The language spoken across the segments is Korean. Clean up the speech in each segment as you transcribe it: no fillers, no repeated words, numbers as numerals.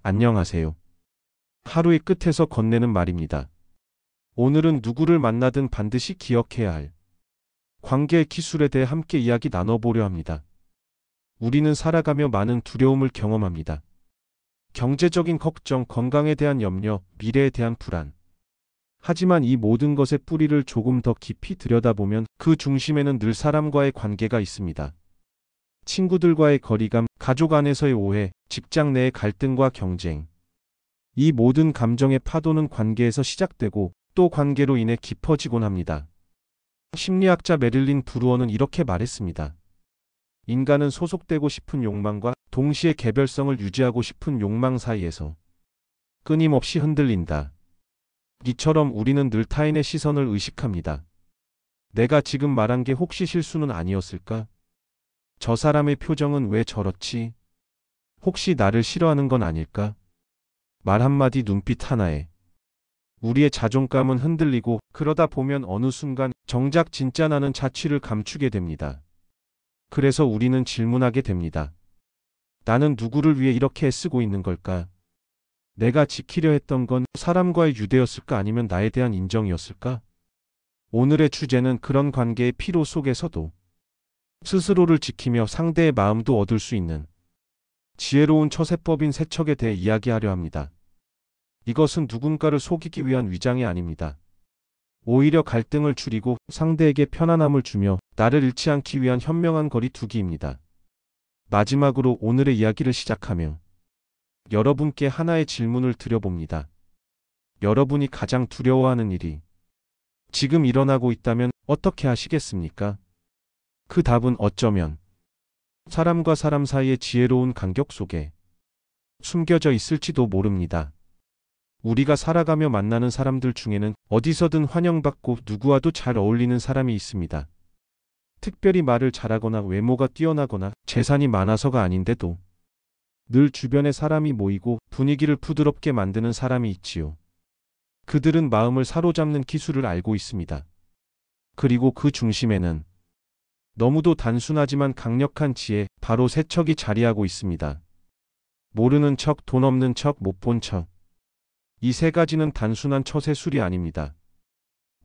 안녕하세요. 하루의 끝에서 건네는 말입니다. 오늘은 누구를 만나든 반드시 기억해야 할 관계의 기술에 대해 함께 이야기 나눠보려 합니다. 우리는 살아가며 많은 두려움을 경험합니다. 경제적인 걱정, 건강에 대한 염려, 미래에 대한 불안. 하지만 이 모든 것의 뿌리를 조금 더 깊이 들여다보면 그 중심에는 늘 사람과의 관계가 있습니다. 친구들과의 거리감, 가족 안에서의 오해, 직장 내의 갈등과 경쟁. 이 모든 감정의 파도는 관계에서 시작되고 또 관계로 인해 깊어지곤 합니다. 심리학자 메릴린 브루어는 이렇게 말했습니다. 인간은 소속되고 싶은 욕망과 동시에 개별성을 유지하고 싶은 욕망 사이에서 끊임없이 흔들린다. 이처럼 우리는 늘 타인의 시선을 의식합니다. 내가 지금 말한 게 혹시 실수는 아니었을까? 저 사람의 표정은 왜 저렇지? 혹시 나를 싫어하는 건 아닐까? 말 한마디, 눈빛 하나에 우리의 자존감은 흔들리고, 그러다 보면 어느 순간 정작 진짜 나는 자취를 감추게 됩니다. 그래서 우리는 질문하게 됩니다. 나는 누구를 위해 이렇게 애쓰고 있는 걸까? 내가 지키려 했던 건 사람과의 유대였을까, 아니면 나에 대한 인정이었을까? 오늘의 주제는 그런 관계의 피로 속에서도 스스로를 지키며 상대의 마음도 얻을 수 있는 지혜로운 처세법인 세척에 대해 이야기하려 합니다. 이것은 누군가를 속이기 위한 위장이 아닙니다. 오히려 갈등을 줄이고 상대에게 편안함을 주며 나를 잃지 않기 위한 현명한 거리 두기입니다. 마지막으로 오늘의 이야기를 시작하며 여러분께 하나의 질문을 드려봅니다. 여러분이 가장 두려워하는 일이 지금 일어나고 있다면 어떻게 하시겠습니까? 그 답은 어쩌면 사람과 사람 사이의 지혜로운 간격 속에 숨겨져 있을지도 모릅니다. 우리가 살아가며 만나는 사람들 중에는 어디서든 환영받고 누구와도 잘 어울리는 사람이 있습니다. 특별히 말을 잘하거나 외모가 뛰어나거나 재산이 많아서가 아닌데도 늘 주변에 사람이 모이고 분위기를 부드럽게 만드는 사람이 있지요. 그들은 마음을 사로잡는 기술을 알고 있습니다. 그리고 그 중심에는 너무도 단순하지만 강력한 지혜, 바로 세척이 자리하고 있습니다. 모르는 척, 돈 없는 척, 못 본 척. 이 세 가지는 단순한 처세술이 아닙니다.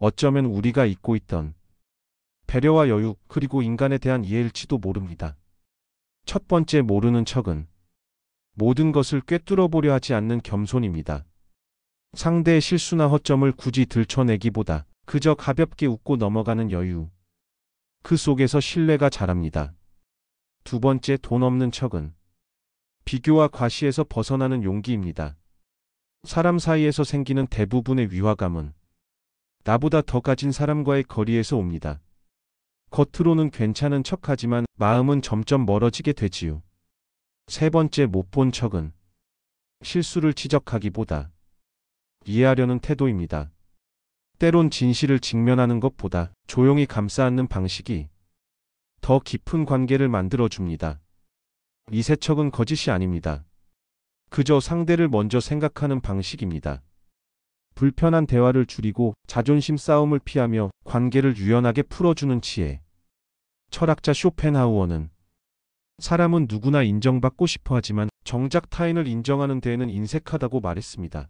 어쩌면 우리가 잊고 있던 배려와 여유, 그리고 인간에 대한 이해일지도 모릅니다. 첫 번째, 모르는 척은 모든 것을 꿰뚫어 보려 하지 않는 겸손입니다. 상대의 실수나 허점을 굳이 들춰내기보다 그저 가볍게 웃고 넘어가는 여유. 그 속에서 신뢰가 자랍니다. 두 번째, 돈 없는 척은 비교와 과시에서 벗어나는 용기입니다. 사람 사이에서 생기는 대부분의 위화감은 나보다 더 가진 사람과의 거리에서 옵니다. 겉으로는 괜찮은 척하지만 마음은 점점 멀어지게 되지요. 세 번째, 못 본 척은 실수를 지적하기보다 이해하려는 태도입니다. 때론 진실을 직면하는 것보다 조용히 감싸 안는 방식이 더 깊은 관계를 만들어줍니다. 이 세척은 거짓이 아닙니다. 그저 상대를 먼저 생각하는 방식입니다. 불편한 대화를 줄이고 자존심 싸움을 피하며 관계를 유연하게 풀어주는 지혜. 철학자 쇼펜하우어는 사람은 누구나 인정받고 싶어 하지만 정작 타인을 인정하는 데에는 인색하다고 말했습니다.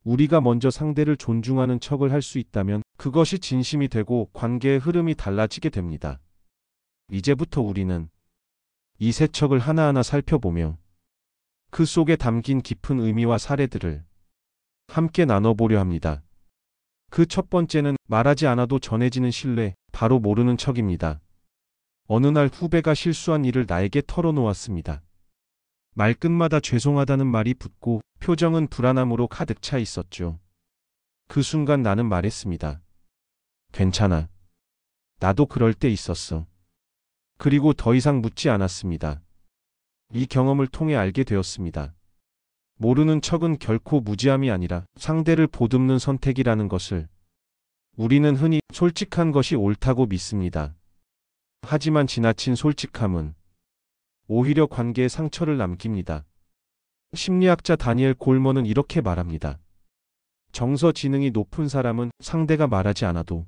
우리가 먼저 상대를 존중하는 척을 할 수 있다면 그것이 진심이 되고 관계의 흐름이 달라지게 됩니다. 이제부터 우리는 이 세 척을 하나하나 살펴보며 그 속에 담긴 깊은 의미와 사례들을 함께 나눠보려 합니다. 그 첫 번째는 말하지 않아도 전해지는 신뢰, 바로 모르는 척입니다. 어느 날 후배가 실수한 일을 나에게 털어놓았습니다. 말끝마다 죄송하다는 말이 붙고 표정은 불안함으로 가득 차 있었죠. 그 순간 나는 말했습니다. 괜찮아. 나도 그럴 때 있었어. 그리고 더 이상 묻지 않았습니다. 이 경험을 통해 알게 되었습니다. 모르는 척은 결코 무지함이 아니라 상대를 보듬는 선택이라는 것을 우리는 흔히 솔직한 것이 옳다고 믿습니다. 하지만 지나친 솔직함은 오히려 관계에 상처를 남깁니다. 심리학자 다니엘 골먼은 이렇게 말합니다. 정서 지능이 높은 사람은 상대가 말하지 않아도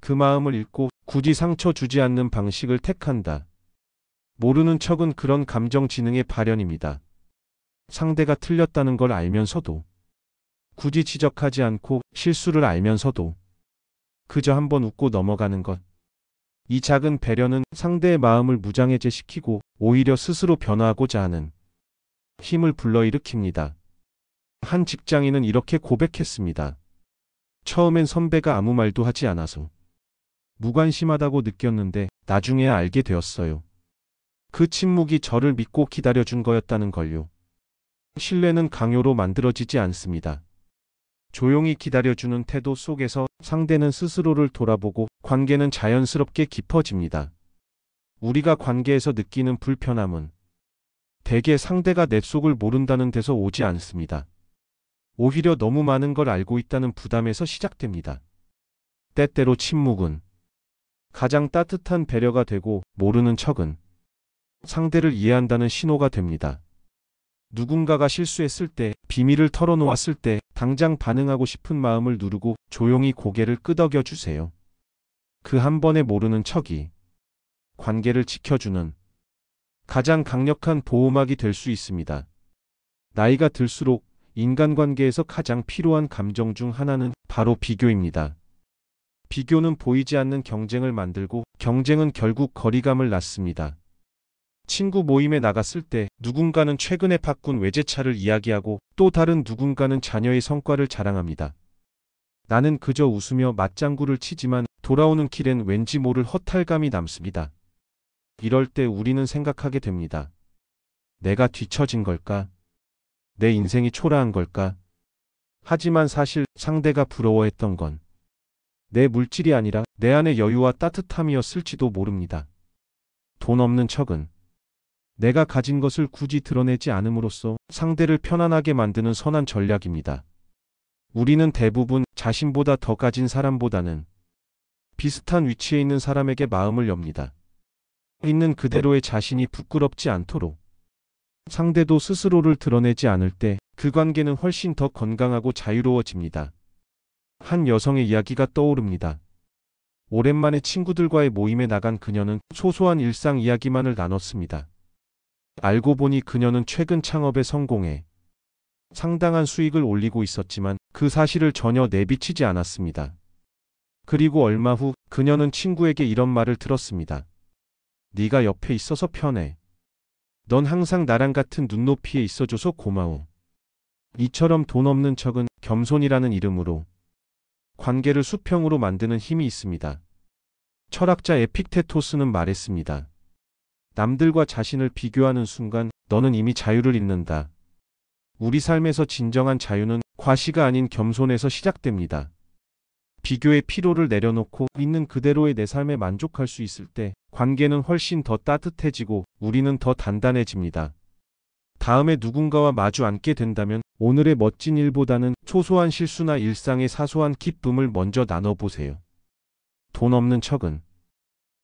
그 마음을 읽고 굳이 상처 주지 않는 방식을 택한다. 모르는 척은 그런 감정 지능의 발현입니다. 상대가 틀렸다는 걸 알면서도 굳이 지적하지 않고 실수를 알면서도 그저 한번 웃고 넘어가는 것. 이 작은 배려는 상대의 마음을 무장해제시키고 오히려 스스로 변화하고자 하는 힘을 불러일으킵니다. 한 직장인은 이렇게 고백했습니다. 처음엔 선배가 아무 말도 하지 않아서 무관심하다고 느꼈는데 나중에야 알게 되었어요. 그 침묵이 저를 믿고 기다려준 거였다는 걸요. 신뢰는 강요로 만들어지지 않습니다. 조용히 기다려주는 태도 속에서 상대는 스스로를 돌아보고 관계는 자연스럽게 깊어집니다. 우리가 관계에서 느끼는 불편함은 대개 상대가 내 속을 모른다는 데서 오지 않습니다. 오히려 너무 많은 걸 알고 있다는 부담에서 시작됩니다. 때때로 침묵은 가장 따뜻한 배려가 되고 모르는 척은 상대를 이해한다는 신호가 됩니다. 누군가가 실수했을 때, 비밀을 털어놓았을 때 당장 반응하고 싶은 마음을 누르고 조용히 고개를 끄덕여 주세요. 그 한 번의 모르는 척이 관계를 지켜주는 가장 강력한 보호막이 될 수 있습니다. 나이가 들수록 인간관계에서 가장 필요한 감정 중 하나는 바로 비교입니다. 비교는 보이지 않는 경쟁을 만들고 경쟁은 결국 거리감을 낳습니다. 친구 모임에 나갔을 때 누군가는 최근에 바꾼 외제차를 이야기하고 또 다른 누군가는 자녀의 성과를 자랑합니다. 나는 그저 웃으며 맞장구를 치지만 돌아오는 길엔 왠지 모를 허탈감이 남습니다. 이럴 때 우리는 생각하게 됩니다. 내가 뒤처진 걸까? 내 인생이 초라한 걸까? 하지만 사실 상대가 부러워했던 건 내 물질이 아니라 내 안의 여유와 따뜻함이었을지도 모릅니다. 돈 없는 척은 내가 가진 것을 굳이 드러내지 않음으로써 상대를 편안하게 만드는 선한 전략입니다. 우리는 대부분 자신보다 더 가진 사람보다는 비슷한 위치에 있는 사람에게 마음을 엽니다. 있는 그대로의 자신이 부끄럽지 않도록. 상대도 스스로를 드러내지 않을 때 그 관계는 훨씬 더 건강하고 자유로워집니다. 한 여성의 이야기가 떠오릅니다. 오랜만에 친구들과의 모임에 나간 그녀는 소소한 일상 이야기만을 나눴습니다. 알고 보니 그녀는 최근 창업에 성공해 상당한 수익을 올리고 있었지만 그 사실을 전혀 내비치지 않았습니다. 그리고 얼마 후 그녀는 친구에게 이런 말을 들었습니다. 네가 옆에 있어서 편해. 넌 항상 나랑 같은 눈높이에 있어줘서 고마워. 이처럼 돈 없는 척은 겸손이라는 이름으로 관계를 수평으로 만드는 힘이 있습니다. 철학자 에픽테토스는 말했습니다. 남들과 자신을 비교하는 순간 너는 이미 자유를 잃는다. 우리 삶에서 진정한 자유는 과시가 아닌 겸손에서 시작됩니다. 비교의 피로를 내려놓고 있는 그대로의 내 삶에 만족할 수 있을 때 관계는 훨씬 더 따뜻해지고 우리는 더 단단해집니다. 다음에 누군가와 마주 앉게 된다면 오늘의 멋진 일보다는 소소한 실수나 일상의 사소한 기쁨을 먼저 나눠보세요. 돈 없는 척은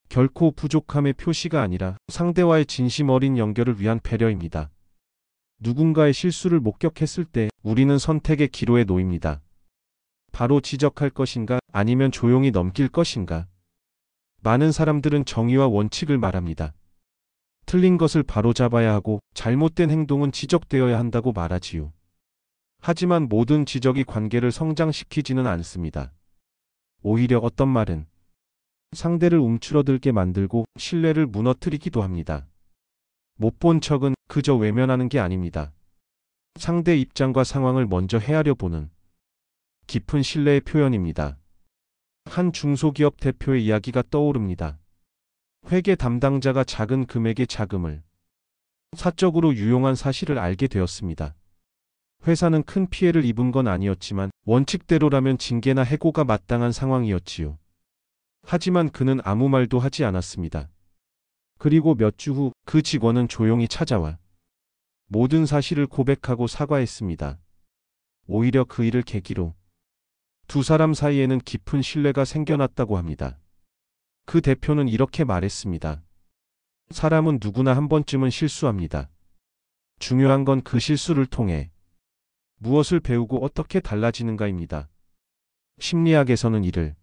결코 부족함의 표시가 아니라 상대와의 진심 어린 연결을 위한 배려입니다. 누군가의 실수를 목격했을 때 우리는 선택의 기로에 놓입니다. 바로 지적할 것인가 아니면 조용히 넘길 것인가. 많은 사람들은 정의와 원칙을 말합니다. 틀린 것을 바로잡아야 하고 잘못된 행동은 지적되어야 한다고 말하지요. 하지만 모든 지적이 관계를 성장시키지는 않습니다. 오히려 어떤 말은 상대를 움츠러들게 만들고 신뢰를 무너뜨리기도 합니다. 못 본 척은 그저 외면하는 게 아닙니다. 상대 입장과 상황을 먼저 헤아려 보는 깊은 신뢰의 표현입니다. 한 중소기업 대표의 이야기가 떠오릅니다. 회계 담당자가 작은 금액의 자금을 사적으로 유용한 사실을 알게 되었습니다. 회사는 큰 피해를 입은 건 아니었지만 원칙대로라면 징계나 해고가 마땅한 상황이었지요. 하지만 그는 아무 말도 하지 않았습니다. 그리고 몇 주 후 그 직원은 조용히 찾아와 모든 사실을 고백하고 사과했습니다. 오히려 그 일을 계기로 두 사람 사이에는 깊은 신뢰가 생겨났다고 합니다. 그 대표는 이렇게 말했습니다. 사람은 누구나 한 번쯤은 실수합니다. 중요한 건 그 실수를 통해 무엇을 배우고 어떻게 달라지는가입니다. 심리학에서는 이를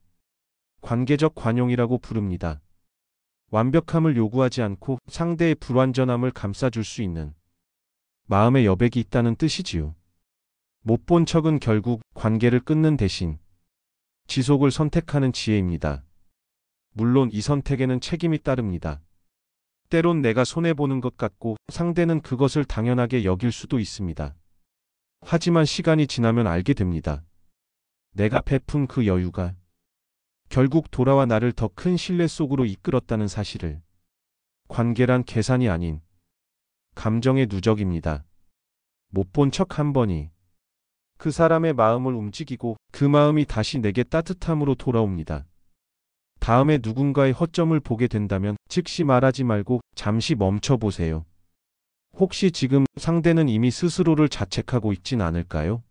관계적 관용이라고 부릅니다. 완벽함을 요구하지 않고 상대의 불완전함을 감싸줄 수 있는 마음의 여백이 있다는 뜻이지요. 못 본 척은 결국 관계를 끊는 대신 지속을 선택하는 지혜입니다. 물론 이 선택에는 책임이 따릅니다. 때론 내가 손해보는 것 같고 상대는 그것을 당연하게 여길 수도 있습니다. 하지만 시간이 지나면 알게 됩니다. 내가 베푼 그 여유가 결국 돌아와 나를 더 큰 신뢰 속으로 이끌었다는 사실을. 관계란 계산이 아닌 감정의 누적입니다. 못 본 척 한 번이 그 사람의 마음을 움직이고 그 마음이 다시 내게 따뜻함으로 돌아옵니다. 다음에 누군가의 허점을 보게 된다면 즉시 말하지 말고 잠시 멈춰 보세요. 혹시 지금 상대는 이미 스스로를 자책하고 있진 않을까요?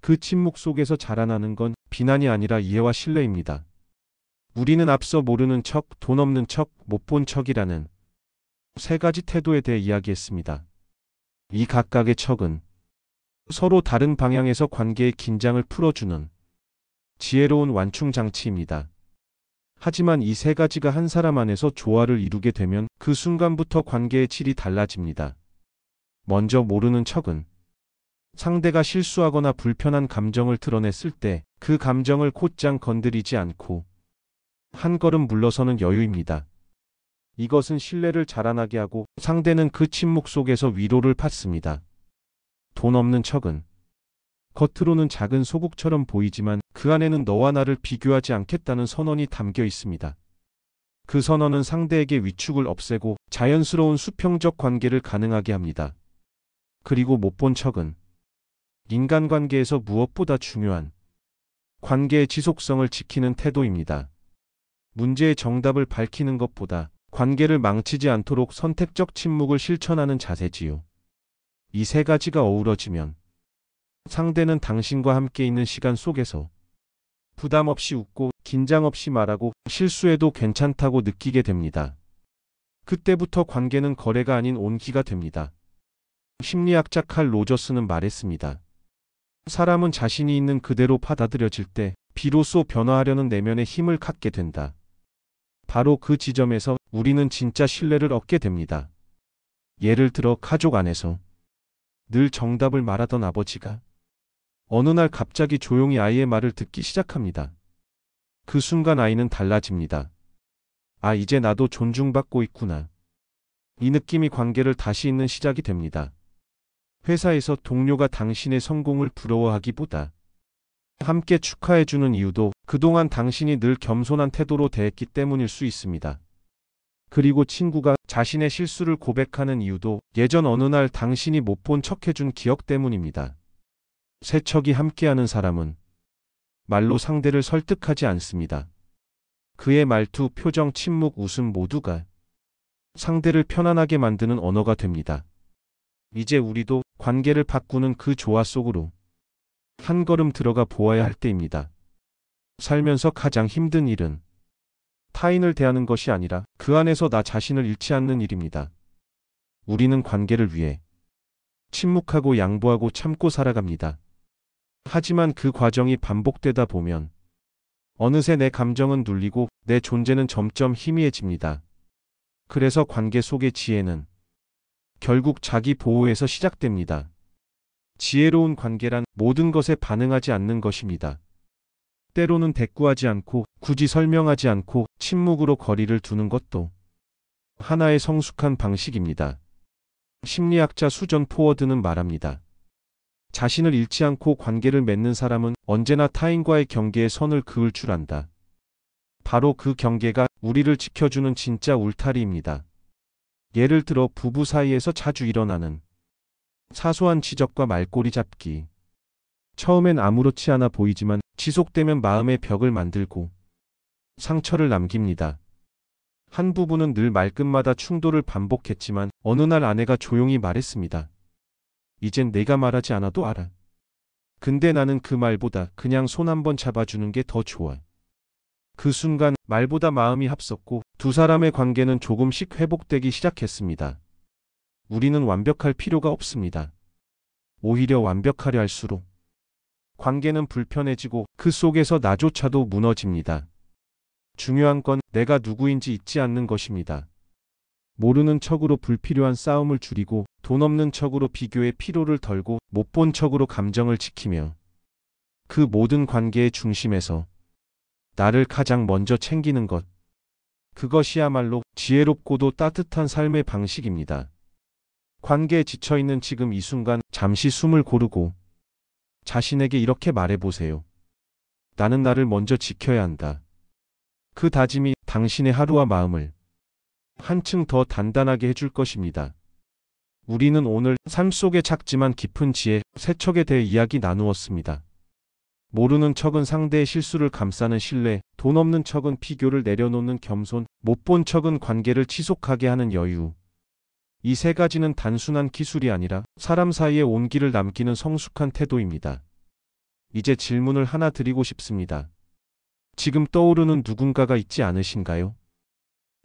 그 침묵 속에서 자라나는 건 비난이 아니라 이해와 신뢰입니다. 우리는 앞서 모르는 척, 돈 없는 척, 못 본 척이라는 세 가지 태도에 대해 이야기했습니다. 이 각각의 척은 서로 다른 방향에서 관계의 긴장을 풀어주는 지혜로운 완충 장치입니다. 하지만 이 세 가지가 한 사람 안에서 조화를 이루게 되면 그 순간부터 관계의 질이 달라집니다. 먼저 모르는 척은 상대가 실수하거나 불편한 감정을 드러냈을 때 그 감정을 곧장 건드리지 않고 한 걸음 물러서는 여유입니다. 이것은 신뢰를 자라나게 하고 상대는 그 침묵 속에서 위로를 받습니다. 돈 없는 척은 겉으로는 작은 소국처럼 보이지만 그 안에는 너와 나를 비교하지 않겠다는 선언이 담겨 있습니다. 그 선언은 상대에게 위축을 없애고 자연스러운 수평적 관계를 가능하게 합니다. 그리고 못 본 척은 인간관계에서 무엇보다 중요한 관계의 지속성을 지키는 태도입니다. 문제의 정답을 밝히는 것보다 관계를 망치지 않도록 선택적 침묵을 실천하는 자세지요. 이 세 가지가 어우러지면 상대는 당신과 함께 있는 시간 속에서 부담 없이 웃고 긴장 없이 말하고 실수해도 괜찮다고 느끼게 됩니다. 그때부터 관계는 거래가 아닌 온기가 됩니다. 심리학자 칼 로저스는 말했습니다. 사람은 자신이 있는 그대로 받아들여질 때 비로소 변화하려는 내면의 힘을 갖게 된다. 바로 그 지점에서 우리는 진짜 신뢰를 얻게 됩니다. 예를 들어 가족 안에서 늘 정답을 말하던 아버지가 어느 날 갑자기 조용히 아이의 말을 듣기 시작합니다. 그 순간 아이는 달라집니다. 아, 이제 나도 존중받고 있구나. 이 느낌이 관계를 다시 잇는 시작이 됩니다. 회사에서 동료가 당신의 성공을 부러워하기보다 함께 축하해주는 이유도 그동안 당신이 늘 겸손한 태도로 대했기 때문일 수 있습니다. 그리고 친구가 자신의 실수를 고백하는 이유도 예전 어느 날 당신이 못 본 척해준 기억 때문입니다. 세 척이 함께하는 사람은 말로 상대를 설득하지 않습니다. 그의 말투, 표정, 침묵, 웃음 모두가 상대를 편안하게 만드는 언어가 됩니다. 이제 우리도 관계를 바꾸는 그 조화 속으로 한 걸음 들어가 보아야 할 때입니다. 살면서 가장 힘든 일은 타인을 대하는 것이 아니라 그 안에서 나 자신을 잃지 않는 일입니다. 우리는 관계를 위해 침묵하고 양보하고 참고 살아갑니다. 하지만 그 과정이 반복되다 보면 어느새 내 감정은 눌리고 내 존재는 점점 희미해집니다. 그래서 관계 속의 지혜는 결국 자기 보호에서 시작됩니다. 지혜로운 관계란 모든 것에 반응하지 않는 것입니다. 때로는 대꾸하지 않고 굳이 설명하지 않고 침묵으로 거리를 두는 것도 하나의 성숙한 방식입니다. 심리학자 수전 포워드는 말합니다. 자신을 잃지 않고 관계를 맺는 사람은 언제나 타인과의 경계에 선을 그을 줄 안다. 바로 그 경계가 우리를 지켜주는 진짜 울타리입니다. 예를 들어 부부 사이에서 자주 일어나는 사소한 지적과 말꼬리 잡기. 처음엔 아무렇지 않아 보이지만 지속되면 마음의 벽을 만들고 상처를 남깁니다. 한 부부는 늘 말끝마다 충돌을 반복했지만 어느 날 아내가 조용히 말했습니다. 이젠 내가 말하지 않아도 알아. 근데 나는 그 말보다 그냥 손 한번 잡아주는 게 더 좋아. 그 순간 말보다 마음이 합섰고 두 사람의 관계는 조금씩 회복되기 시작했습니다. 우리는 완벽할 필요가 없습니다. 오히려 완벽하려 할수록 관계는 불편해지고 그 속에서 나조차도 무너집니다. 중요한 건 내가 누구인지 잊지 않는 것입니다. 모르는 척으로 불필요한 싸움을 줄이고 돈 없는 척으로 비교의 피로를 덜고 못 본 척으로 감정을 지키며 그 모든 관계의 중심에서 나를 가장 먼저 챙기는 것. 그것이야말로 지혜롭고도 따뜻한 삶의 방식입니다. 관계에 지쳐있는 지금 이 순간 잠시 숨을 고르고 자신에게 이렇게 말해보세요. 나는 나를 먼저 지켜야 한다. 그 다짐이 당신의 하루와 마음을 한층 더 단단하게 해줄 것입니다. 우리는 오늘 삶 속의 작지만 깊은 지혜, 세척에 대해 이야기 나누었습니다. 모르는 척은 상대의 실수를 감싸는 신뢰, 돈 없는 척은 비교를 내려놓는 겸손, 못 본 척은 관계를 지속하게 하는 여유. 이 세 가지는 단순한 기술이 아니라 사람 사이에 온기를 남기는 성숙한 태도입니다. 이제 질문을 하나 드리고 싶습니다. 지금 떠오르는 누군가가 있지 않으신가요?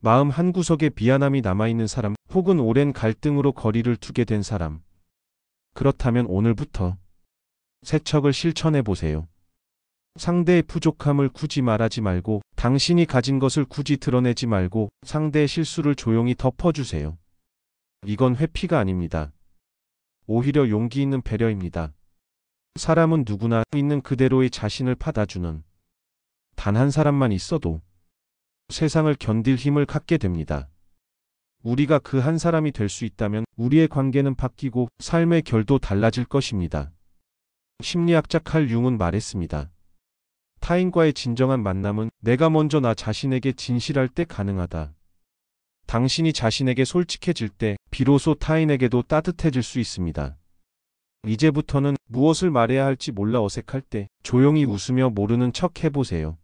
마음 한구석에 미안함이 남아있는 사람, 혹은 오랜 갈등으로 거리를 두게 된 사람. 그렇다면 오늘부터 세척을 실천해 보세요. 상대의 부족함을 굳이 말하지 말고, 당신이 가진 것을 굳이 드러내지 말고 상대의 실수를 조용히 덮어주세요. 이건 회피가 아닙니다. 오히려 용기 있는 배려입니다. 사람은 누구나 있는 그대로의 자신을 받아주는 단 한 사람만 있어도 세상을 견딜 힘을 갖게 됩니다. 우리가 그 한 사람이 될 수 있다면 우리의 관계는 바뀌고 삶의 결도 달라질 것입니다. 심리학자 칼 융은 말했습니다. 타인과의 진정한 만남은 내가 먼저 나 자신에게 진실할 때 가능하다. 당신이 자신에게 솔직해질 때 비로소 타인에게도 따뜻해질 수 있습니다. 이제부터는 무엇을 말해야 할지 몰라 어색할 때 조용히 웃으며 모르는 척 해보세요.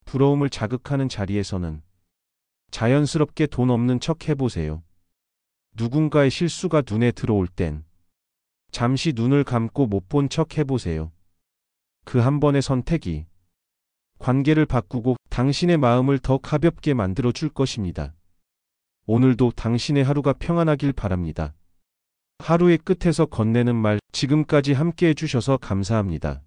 부러움을 자극하는 자리에서는 자연스럽게 돈 없는 척 해보세요. 누군가의 실수가 눈에 들어올 땐 잠시 눈을 감고 못 본 척 해보세요. 그 한 번의 선택이 관계를 바꾸고 당신의 마음을 더 가볍게 만들어 줄 것입니다. 오늘도 당신의 하루가 평안하길 바랍니다. 하루의 끝에서 건네는 말, 지금까지 함께 해주셔서 감사합니다.